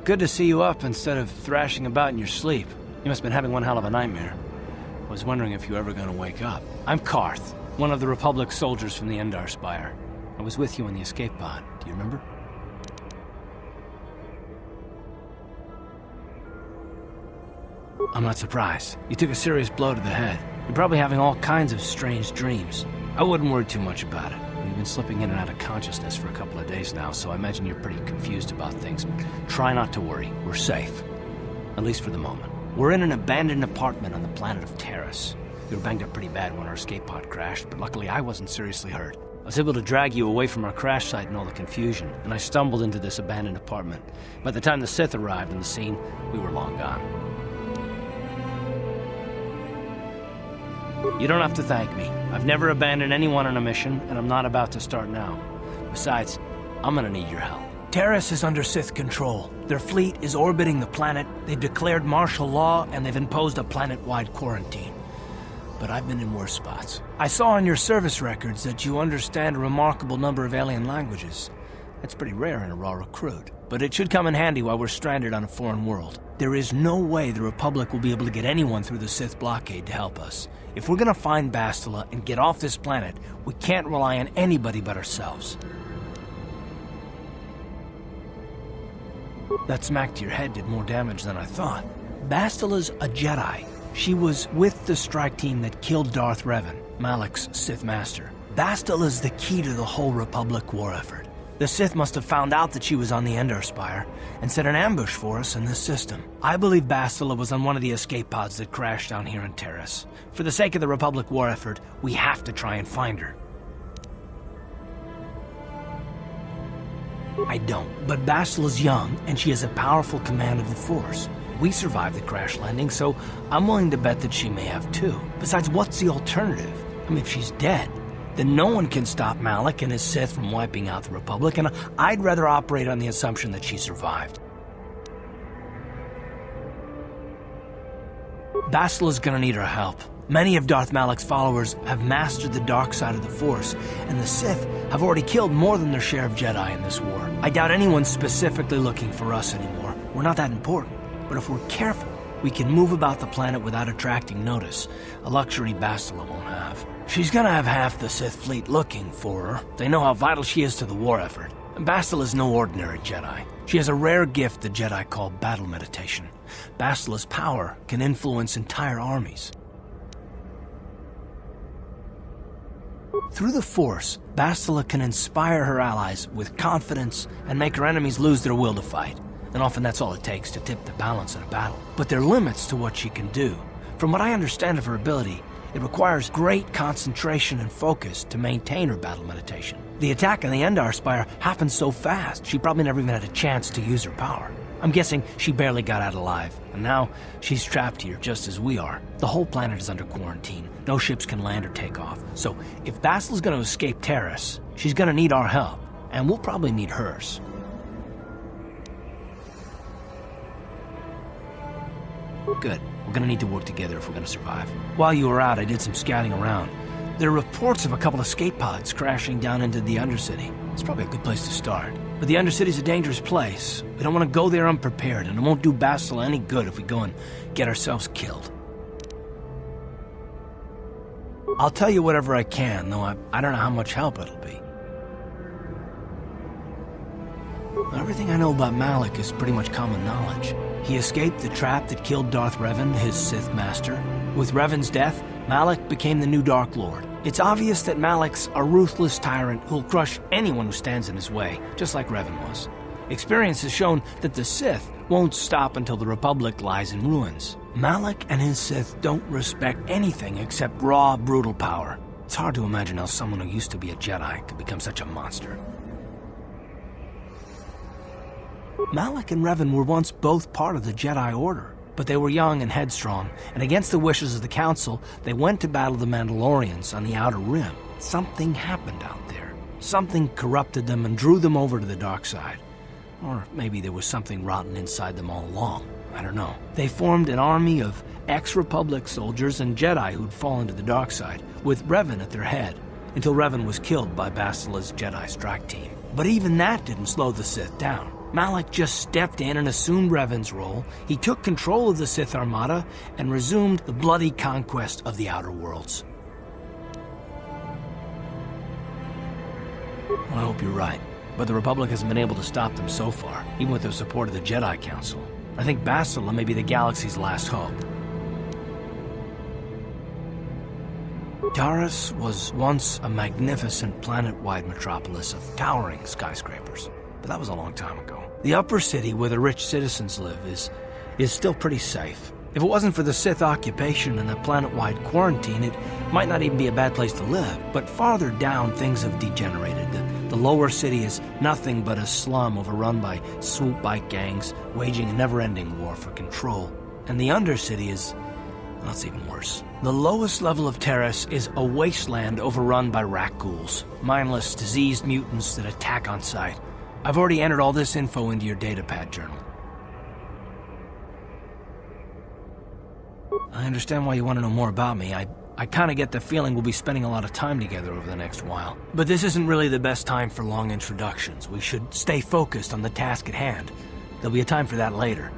Good to see you up instead of thrashing about in your sleep. You must have been having one hell of a nightmare. I was wondering if you were ever going to wake up. I'm Karth, one of the Republic soldiers from the Endar Spire. I was with you in the escape pod. Do you remember? I'm not surprised. You took a serious blow to the head. You're probably having all kinds of strange dreams. I wouldn't worry too much about it. You've been slipping in and out of consciousness for a couple of days now, so I imagine you're pretty confused about things. Try not to worry. We're safe. At least for the moment. We're in an abandoned apartment on the planet of Taris. We were banged up pretty bad when our escape pod crashed, but luckily I wasn't seriously hurt. I was able to drag you away from our crash site and all the confusion, and I stumbled into this abandoned apartment. By the time the Sith arrived on the scene, we were long gone. You don't have to thank me. I've never abandoned anyone on a mission, and I'm not about to start now. Besides, I'm gonna need your help. Taris is under Sith control. Their fleet is orbiting the planet, they've declared martial law, and they've imposed a planet-wide quarantine. But I've been in worse spots. I saw in your service records that you understand a remarkable number of alien languages. That's pretty rare in a raw recruit, but it should come in handy while we're stranded on a foreign world. There is no way the Republic will be able to get anyone through the Sith blockade to help us. If we're gonna find Bastila and get off this planet, we can't rely on anybody but ourselves. That smack to your head did more damage than I thought. Bastila's a Jedi. She was with the strike team that killed Darth Revan, Malak's Sith master. Bastila's the key to the whole Republic war effort. The Sith must have found out that she was on the Endar Spire and set an ambush for us in this system. I believe Bastila was on one of the escape pods that crashed down here in Taris. For the sake of the Republic war effort, we have to try and find her. I don't, but Bastila's young, and she has a powerful command of the Force. We survived the crash landing, so I'm willing to bet that she may have too. Besides, what's the alternative? I mean, if she's dead, then no one can stop Malak and his Sith from wiping out the Republic, and I'd rather operate on the assumption that she survived. Bastila's gonna need our help. Many of Darth Malak's followers have mastered the dark side of the Force, and the Sith have already killed more than their share of Jedi in this war. I doubt anyone's specifically looking for us anymore. We're not that important. But if we're careful, we can move about the planet without attracting notice, a luxury Bastila won't have. She's gonna have half the Sith fleet looking for her. They know how vital she is to the war effort. And Bastila's no ordinary Jedi. She has a rare gift the Jedi call battle meditation. Bastila's power can influence entire armies. Through the Force, Bastila can inspire her allies with confidence and make her enemies lose their will to fight. And often that's all it takes to tip the balance in a battle. But there are limits to what she can do. From what I understand of her ability, it requires great concentration and focus to maintain her battle meditation. The attack on the Endar Spire happened so fast, she probably never even had a chance to use her power. I'm guessing she barely got out alive, and now she's trapped here just as we are. The whole planet is under quarantine. No ships can land or take off. So if Bastila's gonna escape Taris, she's gonna need our help, and we'll probably need hers. Good. We're gonna need to work together if we're gonna survive. While you were out, I did some scouting around. There are reports of a couple of escape pods crashing down into the Undercity. It's probably a good place to start. But the Undercity's a dangerous place. We don't want to go there unprepared, and it won't do Bastila any good if we go and get ourselves killed. I'll tell you whatever I can, though I don't know how much help it'll be. Everything I know about Malak is pretty much common knowledge. He escaped the trap that killed Darth Revan, his Sith master. With Revan's death, Malak became the new Dark Lord. It's obvious that Malak's a ruthless tyrant who'll crush anyone who stands in his way, just like Revan was. Experience has shown that the Sith won't stop until the Republic lies in ruins. Malak and his Sith don't respect anything except raw, brutal power. It's hard to imagine how someone who used to be a Jedi could become such a monster. Malak and Revan were once both part of the Jedi Order, but they were young and headstrong, and against the wishes of the Council, they went to battle the Mandalorians on the Outer Rim. Something happened out there. Something corrupted them and drew them over to the dark side. Or maybe there was something rotten inside them all along. I don't know. They formed an army of ex-Republic soldiers and Jedi who'd fallen to the dark side, with Revan at their head, until Revan was killed by Bastila's Jedi strike team. But even that didn't slow the Sith down. Malak just stepped in and assumed Revan's role. He took control of the Sith Armada and resumed the bloody conquest of the Outer Worlds. Well, I hope you're right, but the Republic hasn't been able to stop them so far, even with the support of the Jedi Council. I think Bastila may be the galaxy's last hope. Taris was once a magnificent planet-wide metropolis of towering skyscrapers, but that was a long time ago. The upper city where the rich citizens live is still pretty safe. If it wasn't for the Sith occupation and the planet-wide quarantine, it might not even be a bad place to live. But farther down, things have degenerated. The lower city is nothing but a slum overrun by swoop bike gangs, waging a never-ending war for control. And the undercity is... well, it's even worse. The lowest level of Taris is a wasteland overrun by rat ghouls, mindless, diseased mutants that attack on sight. I've already entered all this info into your datapad journal. I understand why you want to know more about me. I kind of get the feeling we'll be spending a lot of time together over the next while. But this isn't really the best time for long introductions. We should stay focused on the task at hand. There'll be a time for that later.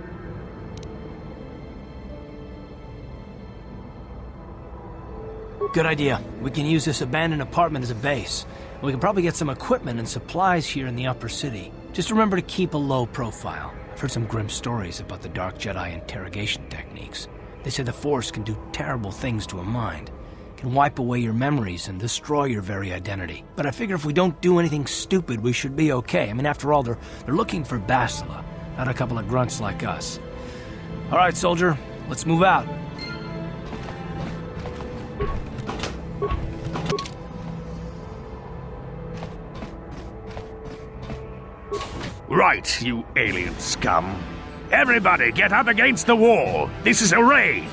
Good idea. We can use this abandoned apartment as a base. We can probably get some equipment and supplies here in the upper city. Just remember to keep a low profile. I've heard some grim stories about the Dark Jedi interrogation techniques. They say the Force can do terrible things to a mind. It can wipe away your memories and destroy your very identity. But I figure if we don't do anything stupid, we should be okay. I mean, after all, they're looking for Bastila, not a couple of grunts like us. All right, soldier, let's move out. Right, you alien scum. Everybody get up against the wall. This is a raid.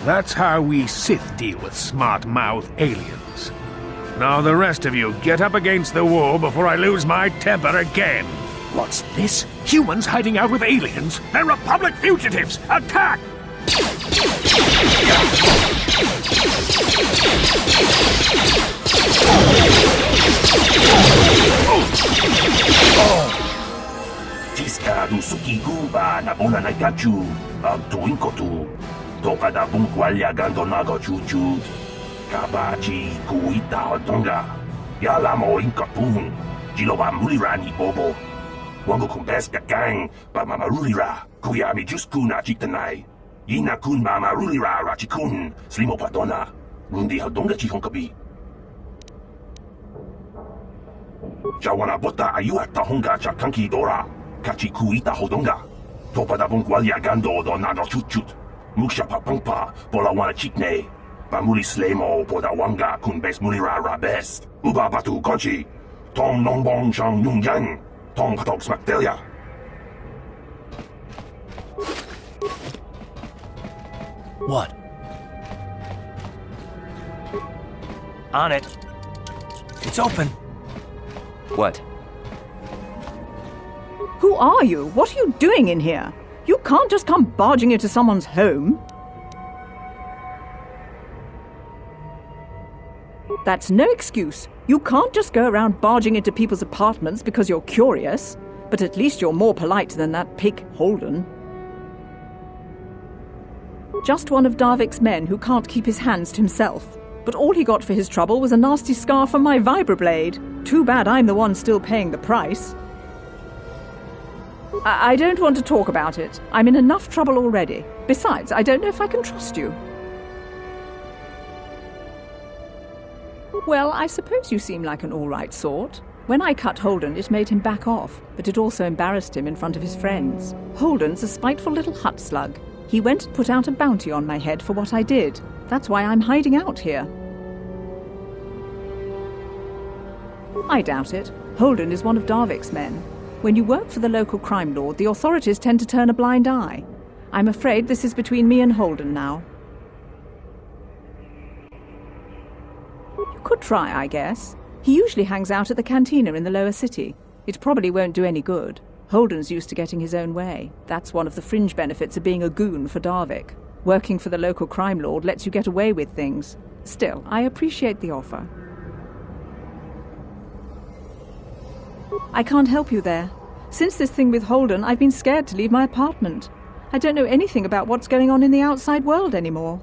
That's how we Sith deal with smart-mouth aliens. Now the rest of you get up against the wall before I lose my temper again. What's this? Humans hiding out with aliens? They're Republic fugitives! Attack! Jiska du sukiguba na bola na gachu, tuinkotu, toka da bunkwalya gandonago chuchu, kabachi kuita hotonga, yalamo inkapun, jiloba mulirani bobo. Wango kumbes gang, ba mamarulira, kuyami juskuna chitanai. Yina kun ba marulira rachikun, slimo padona, rundi hadonga chihonkabi. Jawana bota ayua tahonga chakanki dora, kachi kuita hodonga. Topa da bunkwalya gando do nado chutchut, muksha papangpa, bola wana chikne. Bamuli slemo poda wanga kumbes mulira rabes, uba batu konchi, tong nongbong shang yung yang. Tong Katok Smakdelia. What? On it. It's open. What? Who are you? What are you doing in here? You can't just come barging into someone's home. That's no excuse. You can't just go around barging into people's apartments because you're curious. But at least you're more polite than that pig Holden. Just one of Darvik's men who can't keep his hands to himself. But all he got for his trouble was a nasty scar from my vibroblade. Too bad I'm the one still paying the price. I don't want to talk about it. I'm in enough trouble already. Besides, I don't know if I can trust you. Well, I suppose you seem like an all-right sort. When I cut Holden, it made him back off, but it also embarrassed him in front of his friends. Holden's a spiteful little hut slug. He went and put out a bounty on my head for what I did. That's why I'm hiding out here. I doubt it. Holden is one of Darvik's men. When you work for the local crime lord, the authorities tend to turn a blind eye. I'm afraid this is between me and Holden now. Could try, I guess. He usually hangs out at the cantina in the lower city. It probably won't do any good. Holden's used to getting his own way. That's one of the fringe benefits of being a goon for Darvik. Working for the local crime lord lets you get away with things. Still, I appreciate the offer. I can't help you there. Since this thing with Holden, I've been scared to leave my apartment. I don't know anything about what's going on in the outside world anymore.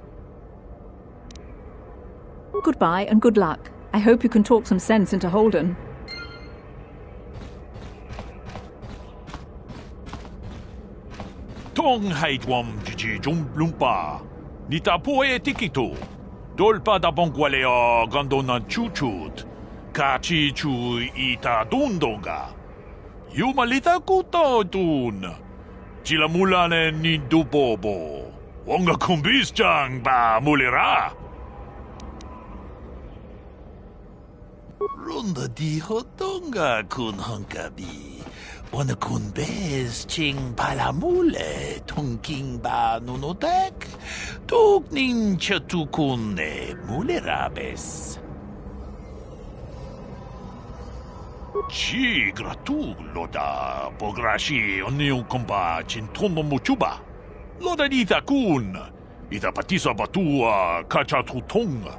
Goodbye and good luck. I hope you can talk some sense into Holden. Tong haitwam jiji jumplumpa. Nita poe tikito. Dolpa da bongwalea gandona chuchut. Kachi chu ita dundonga. Yumalita kuto dun. Chilamulane nindubobo. Wonga kumbis jang ba mulira. Runda di hotonga kun honkabi. Wana kun bez ching palamule tongking ba nunotek. Tuk nin chatukune mulerabes. Chi gratu loda pograshi oniu komba chintono muchuba. Loda ita kun. Ita patisa batua kachatutonga.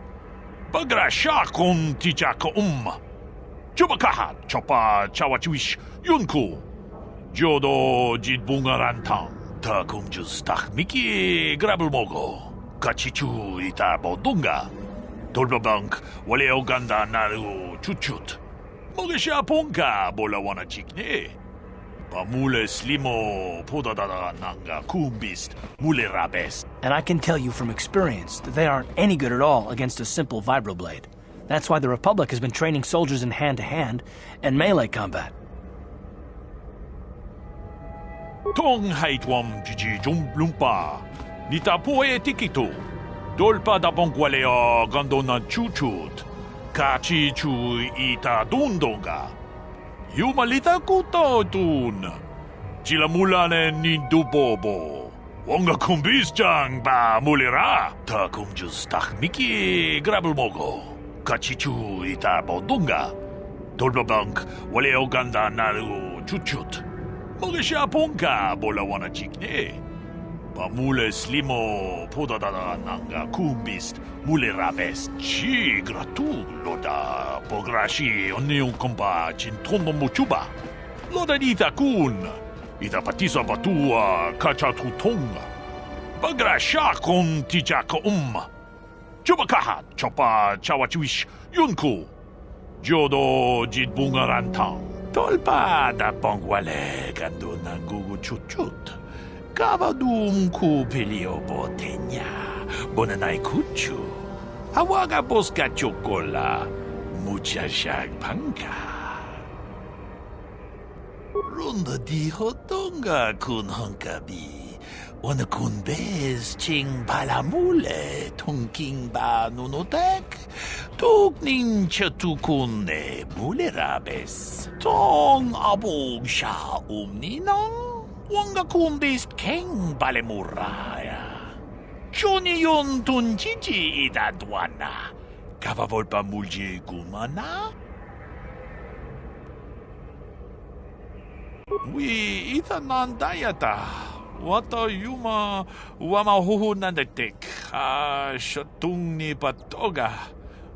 Bagrasha kon tijaka Chubakaha chopa chawachiwish yunku. Jodo jidbungarantang. Ta kumjus miki grabelmogo. Kachichu ita bodunga. Tolbabank wale oganda naru chuchut. Mogesha ponka bola wana chikne. Pamule slimo podadada nanga kumbist mule rabes. And I can tell you from experience that they aren't any good at all against a simple vibroblade. That's why the Republic has been training soldiers in hand-to-hand and melee combat. Tong haitwam jiji jumplumpa. Nita poe tikito. Dolpa da bongwalea gandona chuchut. Kachi chu ita dundonga. Yumalita kuto dun. Chilamulane nindubobo. Wonga kumbis jang ba mulira. Ta kumjus miki grabelmogo. Kachichu ita bodunga. Tolbabank wale oganda naru chuchut. Mogesha ponka bola wana chikne. Pamule slimo podadada nanga kumbist mule rabes. Chi gratu loda pograshi oniu komba chintono muchuba. Loda ita kun. Ita patisa batua kachatutonga. Bagrasha kon tijaka Chubakaha chopa chawachiwish yunku. Jodo jidbungarantang. Tolpa da bongwale gandona gugu chuchut. Kavadum ku pelio botenya. Bonanai kuchu. Hawaga boska chokola. Mucha shag panka. Runda di hotonga kun honkabi. Wana kun bez ching palamule tongking ba nunotek. Tuk nin chatukune mulerabes. Tong abog sha ninang. Wanga kun bez keng balemuraya. Johnny yon tunjiji idadwana. Kavavolpa mulje kumana. We itanan dayata. Wata yuma wama huhu nandetek. Shatung ni patoga.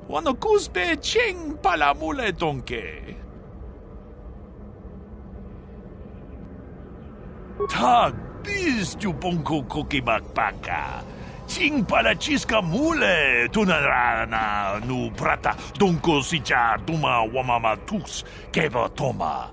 Wano kuspe ching palamule tonke. Tag bis jubonko kokibakpaka. Ching palachiska mule tunarana nu prata donko sicha duma wamamatus keva toma.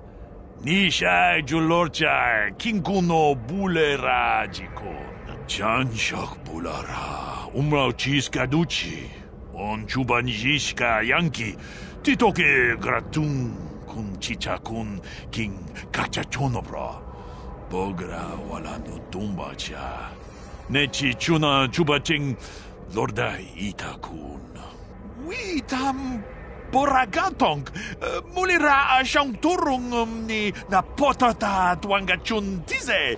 Nisha julorcha kinkuno bulera jikon. Janshak bulara. Umrao chiska duchi. On chubanjishka yanki. Titoke gratun kun chicha kun king kachachonobra. Bogra wala no tumbacha. Nechi chuna chubaching lorda itakun. We tam Boragatong, mulira siyang turong ni na potata tuangachun tize.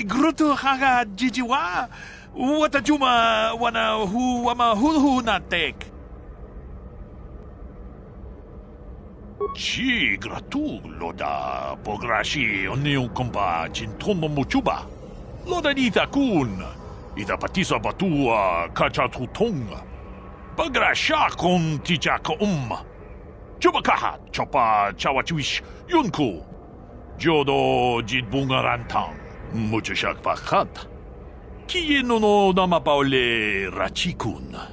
Gruto haga jijiwa, watajuma wana hu wama hulhu natek. Ci gratu loda pograshi onion kompa cintomo mochuba. Loda dita kun. Ita patisa batua kachatutonga. Pagrasha kon tichaka Chubakaha chopa chawachuish yunku. Jodo jidbungarantang. Muchashak pakhat. Kieno no namapaole rachikun.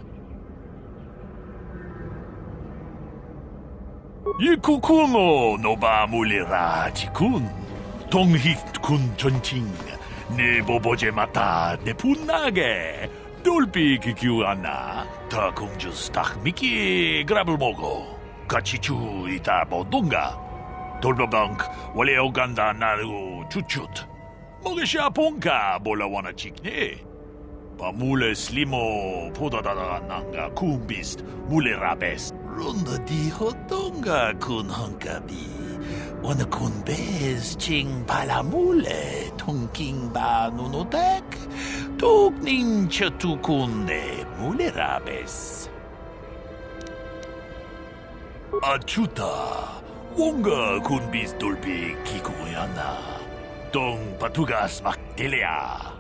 Yikukuno no ba mulira jikun. Tonghit kun chonching. Ne boboje mata ne punage. Dolpi kikiuana. Ta kunjus takmiki grabelmogo. Kachichu ita bodunga. Dolbabank wale oganda naru chuchut. Mogesha ponka bola wana chikne. Pamule slimo podadada nanga kumbist mule rabes. Runda di hotonga kun hankabi. Wana kun bez ching palamule tonking ba nunotek. Tuk nincha tukunde mule rabes. Achuta. Wonga kun bis dolpi kikuyana. Dong patugas makdelia.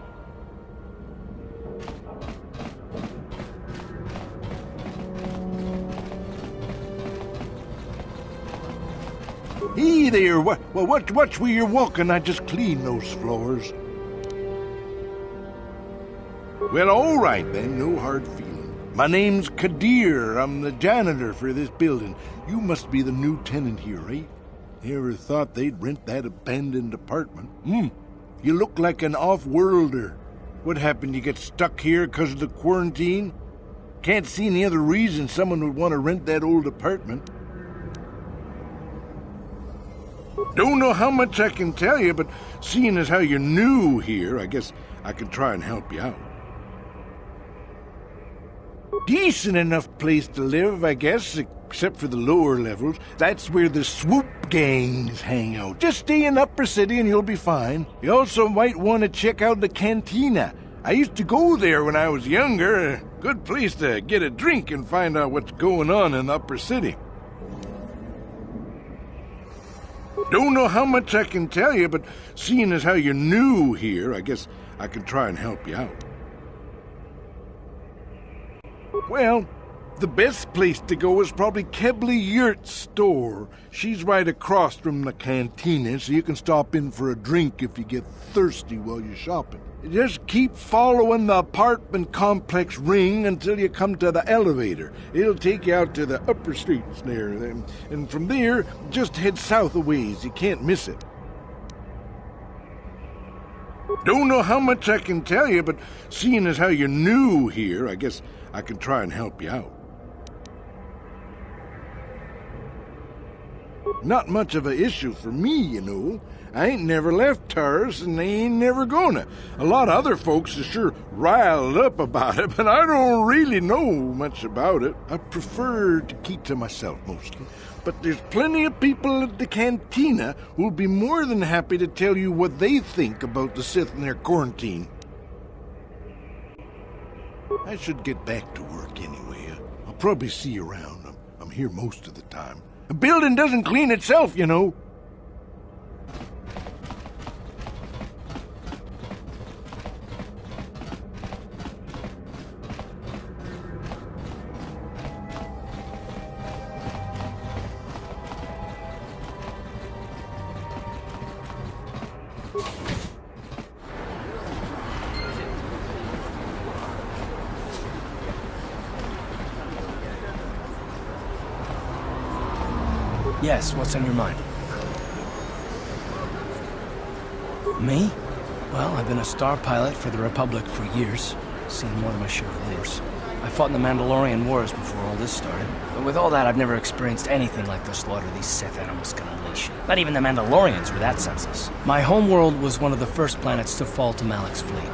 Hey there, watch where you're walking. I just cleaned those floors. Well, all right then, no hard feeling. My name's KotOR. I'm the janitor for this building. You must be the new tenant here, right? Ever thought they'd rent that abandoned apartment? You look like an off-worlder. What happened, you get stuck here because of the quarantine? Can't see any other reason someone would want to rent that old apartment. Don't know how much I can tell you, but seeing as how you're new here, I guess I can try and help you out. Decent enough place to live, I guess, except for the lower levels. That's where the swoop gangs hang out. Just stay in Upper City and you'll be fine. You also might want to check out the cantina. I used to go there when I was younger. A good place to get a drink and find out what's going on in the Upper City. Don't know how much I can tell you, but seeing as how you're new here, I guess I can try and help you out. Well, the best place to go is probably Kebley Yurt's store. She's right across from the cantina, so you can stop in for a drink if you get thirsty while you're shopping. Just keep following the apartment complex ring until you come to the elevator. It'll take you out to the upper streets there, and from there, just head south a ways. You can't miss it. Don't know how much I can tell you, but seeing as how you're new here, I guess I can try and help you out. Not much of a issue for me, you know. I ain't never left Taris, and they ain't never gonna. A lot of other folks are sure riled up about it, but I don't really know much about it. I prefer to keep to myself mostly. But there's plenty of people at the cantina who'll be more than happy to tell you what they think about the Sith and their quarantine. I should get back to work anyway. I'll probably see you around. I'm here most of the time. A building doesn't clean itself, you know. Yes, what's on your mind? Me? Well, I've been a star pilot for the Republic for years. Seen more than my share of wars. I fought in the Mandalorian Wars before all this started. But with all that, I've never experienced anything like the slaughter these Sith animals can unleash. Not even the Mandalorians were that senseless. My homeworld was one of the first planets to fall to Malak's fleet.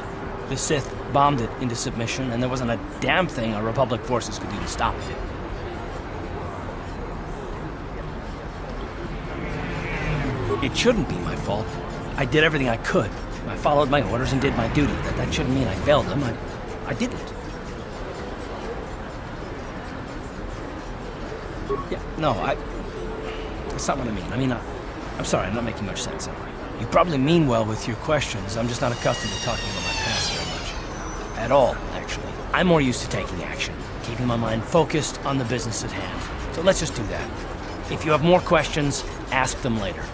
The Sith bombed it into submission, and there wasn't a damn thing our Republic forces could do to stop it. It shouldn't be my fault. I did everything I could. I followed my orders and did my duty. That shouldn't mean I failed them. I didn't. Yeah, no, That's not what I mean. I mean, I'm sorry, I'm not making much sense, am I? You probably mean well with your questions. I'm just not accustomed to talking about my past very much. At all, actually. I'm more used to taking action, keeping my mind focused on the business at hand. So let's just do that. If you have more questions, ask them later.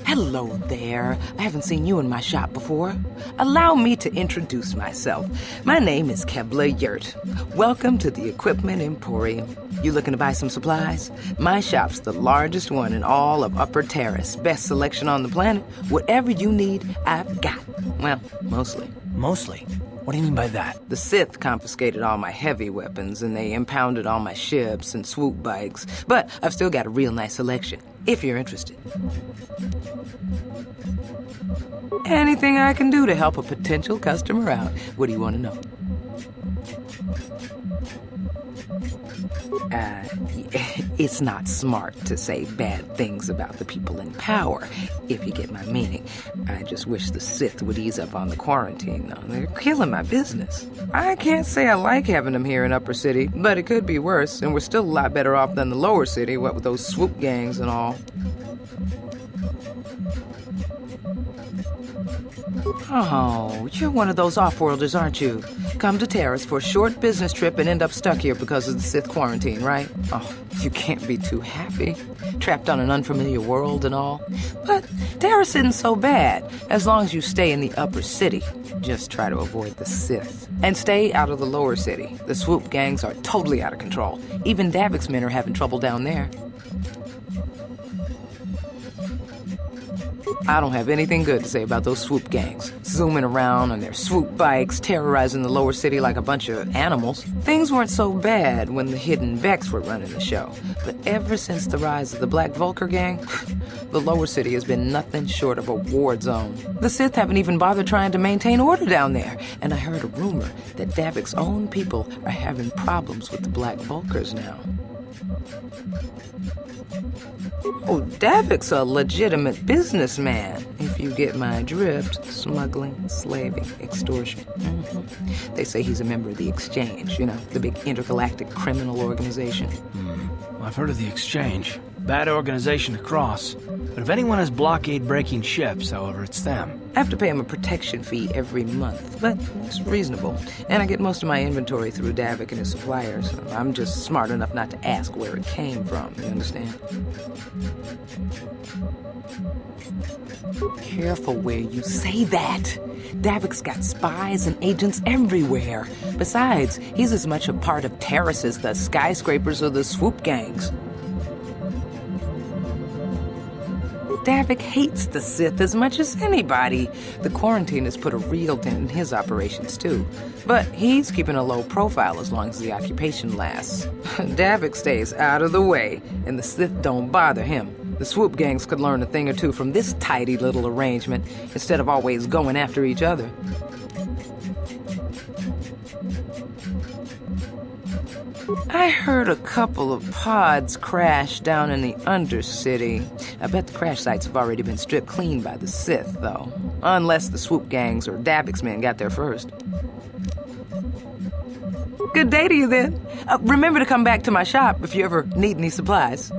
Hello there. I haven't seen you in my shop before. Allow me to introduce myself. My name is Kebla Yurt. Welcome to the Equipment Emporium. You looking to buy some supplies? My shop's the largest one in all of Upper Taris. Best selection on the planet. Whatever you need, I've got. Well, mostly. Mostly? What do you mean by that? The Sith confiscated all my heavy weapons, and they impounded all my ships and swoop bikes. But I've still got a real nice selection, if you're interested. Anything I can do to help a potential customer out. What do you want to know? It's not smart to say bad things about the people in power, if you get my meaning. I just wish the Sith would ease up on the quarantine, though. They're killing my business. I can't say I like having them here in Upper City, but it could be worse, and we're still a lot better off than the Lower City, what with those swoop gangs and all. Oh, you're one of those off-worlders, aren't you? Come to Taris for a short business trip and end up stuck here because of the Sith quarantine, right? Oh, you can't be too happy. Trapped on an unfamiliar world and all. But Taris isn't so bad, as long as you stay in the Upper City. Just try to avoid the Sith. And stay out of the Lower City. The swoop gangs are totally out of control. Even Davik's men are having trouble down there. I don't have anything good to say about those swoop gangs. Zooming around on their swoop bikes, terrorizing the Lower City like a bunch of animals. Things weren't so bad when the Hidden Vex were running the show. But ever since the rise of the Black Vulcar gang, the Lower City has been nothing short of a war zone. The Sith haven't even bothered trying to maintain order down there. And I heard a rumor that Davik's own people are having problems with the Black Vulcars now. Oh, Davik's a legitimate businessman, if you get my drift. Smuggling, slaving, extortion. Mm-hmm. They say he's a member of the Exchange, you know, the big intergalactic criminal organization. I've heard of the Exchange. Bad organization to cross. But if anyone has blockade-breaking ships, however, it's them. I have to pay him a protection fee every month, but it's reasonable. And I get most of my inventory through Davik and his suppliers. I'm just smart enough not to ask where it came from, you understand? Careful where you say that. Davik's got spies and agents everywhere. Besides, he's as much a part of Taris as the skyscrapers or the swoop gangs. Davik hates the Sith as much as anybody. The quarantine has put a real dent in his operations, too. But he's keeping a low profile as long as the occupation lasts. Davik stays out of the way, and the Sith don't bother him. The swoop gangs could learn a thing or two from this tidy little arrangement, instead of always going after each other. I heard a couple of pods crash down in the Undercity. I bet the crash sites have already been stripped clean by the Sith, though. Unless the swoop gangs or Davik's men got there first. Good day to you, then. Remember to come back to my shop if you ever need any supplies.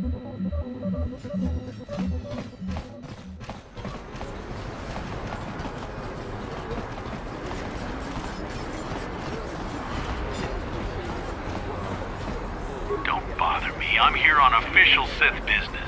I'm here on official Sith business.